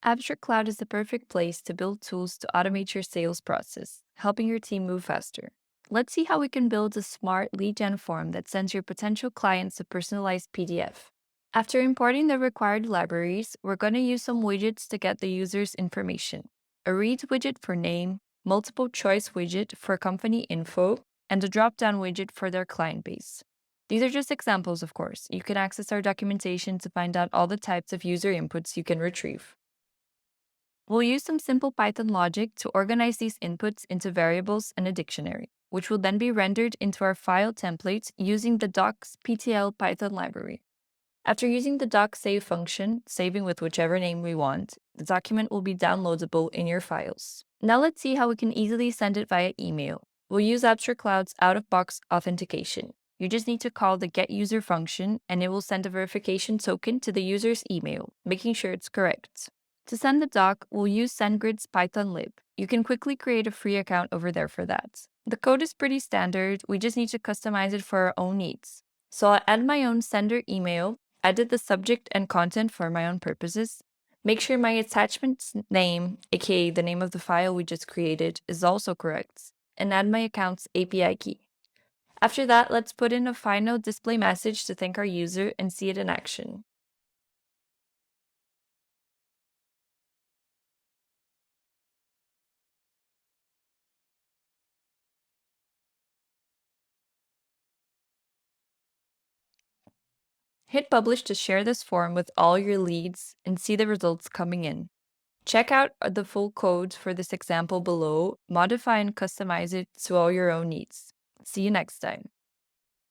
Abstract Cloud is the perfect place to build tools to automate your sales process, helping your team move faster. Let's see how we can build a smart lead gen form that sends your potential clients a personalized PDF. After importing the required libraries, we're going to use some widgets to get the user's information. A read widget for name, multiple choice widget for company info, and a drop-down widget for their client base. These are just examples, of course. You can access our documentation to find out all the types of user inputs you can retrieve. We'll use some simple Python logic to organize these inputs into variables and a dictionary, which will then be rendered into our file template using the docs.ptl Python library. After using the doc.save function, saving with whichever name we want, the document will be downloadable in your files. Now let's see how we can easily send it via email. We'll use Abstract Cloud's out-of-box authentication. You just need to call the getUser function, and it will send a verification token to the user's email, making sure it's correct. To send the doc, we'll use SendGrid's Python lib. You can quickly create a free account over there for that. The code is pretty standard, we just need to customize it for our own needs. So I'll add my own sender email, edit the subject and content for my own purposes, make sure my attachment's name, aka the name of the file we just created, is also correct, and add my account's API key. After that, let's put in a final display message to thank our user and see it in action. Hit publish to share this form with all your leads and see the results coming in. Check out the full code for this example below, modify and customize it to all your own needs. See you next time.